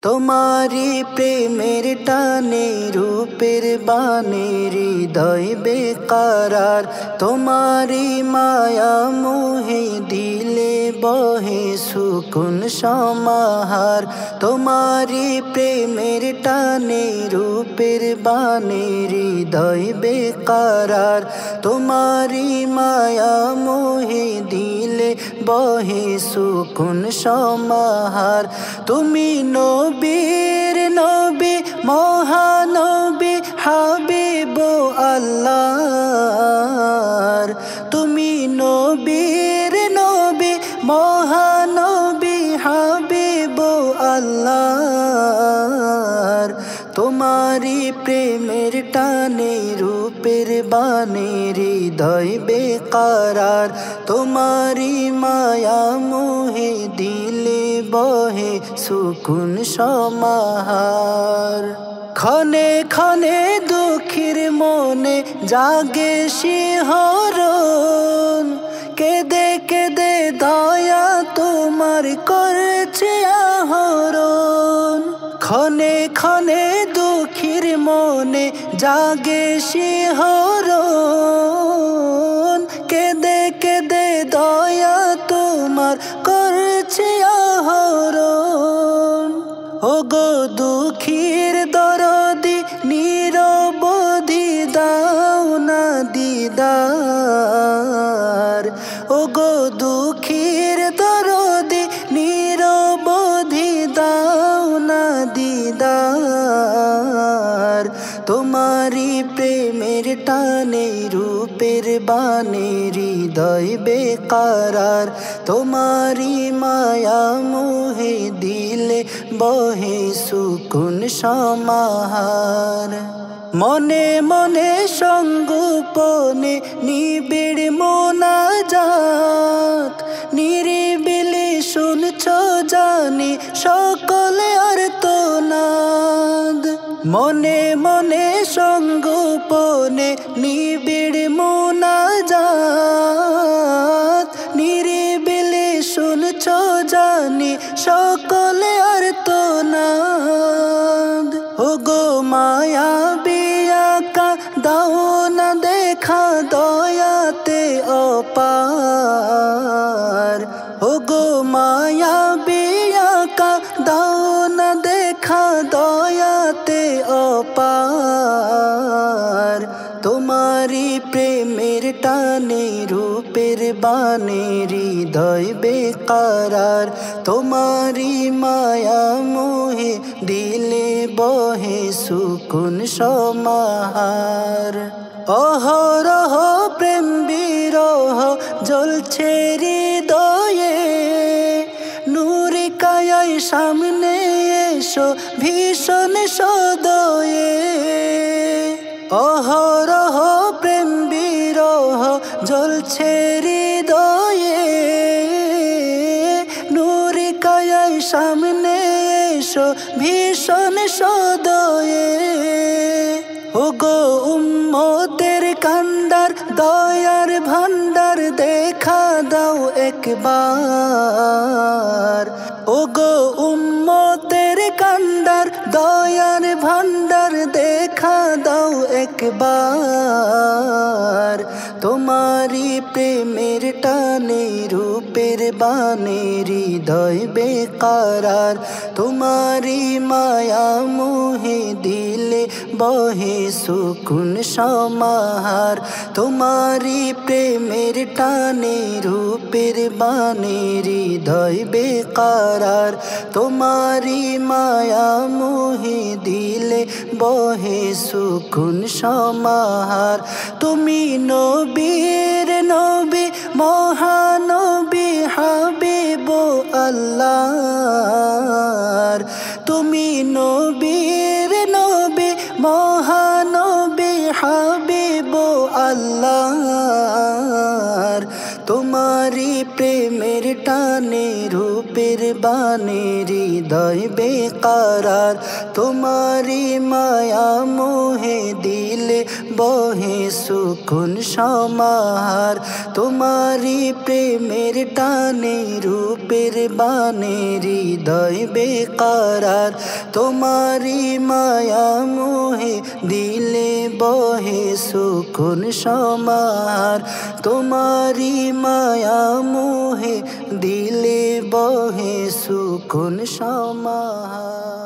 তোমারি প্রেমের টানে রূপের বানে হৃদয় বেকারার, তোমারি মায়া মোহে দিলে বহে সুকুন সমাহার। তোমারি প্রেমের টানে রূপের বানে হৃদয় বেকারার, তোমারি মায়া মোহে দিলে বহে সুকুন সমাহার। তুমি নবীর নবী মহানবী হাবিব আল্লাহর, তুমি নবীর নবী মহানবী হাবিব আল্লাহর। তোমারি প্রেমের টানে রূপের বানে হৃদয় বেকারার, তোমারি মায়া মোহে দিলে বহে সুকুন সমাহার। ক্ষণে ক্ষণে দুঃখীর মনে জাগে শিহরণ, কেঁদে কেঁদে দয়া তোমার করছে আহরণ। ক্ষণে ক্ষণে দুঃখীর মনে জাগে শিহরণ, কেঁদে কেঁদে দয়া তোমার করছে আহরণ। ওগো দুঃখীর দরদি নিরবধি দাও না দিদার, ওগো দুঃখীর দরদি নিরবধি দাও না দিদার। তোমারি প্রেমের টানে রূপের বানে হৃদয় বেকারার, তোমারি মায়া মোহে দিলে বহে সুকুন সমাহার। মনে মনে সঙ্গোপনে নিবিড় মোনাজাত, নিরিবিলি শুনছ জানি সকলে আর্তনাদ। মনে মনে সঙ্গোপনে নিবিড় মোনাজাত, নিরিবিলি শুনছ জানি সকলে আর্তনাদ। ওগো মায়া বিয়াকা দাও না দেখা দয়াতে অপার, ওগো মায়া বিয়াকা দাও না দেখা দয়াতে অপার। তোমারি প্রেমের টানে রূপের বানে হৃদয় বেকারার, তোমারি মায়া মোহে দিলে বহে সুকুন সমাহার। অহরহ প্রেম বিরহ জ্বলছে হৃদয়ে, নূরে কায়ায় সামনে এসো ভীষণ সদয়ে। অহরহ প্রেম বিরহ জ্বলছে হৃদয়ে, নূরে কায়ায় সামনে এসো ভীষণ সদয়ে। ওগো উম্মতের কান্ডার দয়ার ভান্ডার দেখা দাও একবার, ওগো উম্মতের কান্ডার দয়ার ভান্ডার দেখা দাও একবার। তোমারি প্রেমের টানে রূপের বানে হৃদয় বেকারার, তোমারি মায়া মোহে দিলে বহে সুকুন সমাহার। তোমারি প্রেমের টানে রূপের বানে হৃদয় বেকারার, তোমারি মায়া মোহে দিলে বহে সুকুন সমাহার। তুমি নবীর নবী মহানবী হাবিব আল্লাহর, তুমি নবীর নবী মহানবী হাবিব আল্লাহর। তোমারি প্রেমের টানে রূপে রূপের বাণী হৃদয় বেকারার তোমারি মায়া মোহে দিলে বহে সুকুন সমাহার তোমারি প্রেমের টানে রূপের বাণী হৃদয় বেকারার তোমারি মায়া মোহে দিলে বহে সুকুন সমাহার তোমারি মায়া মোহে দিলে বহে সুকুন সমাহার।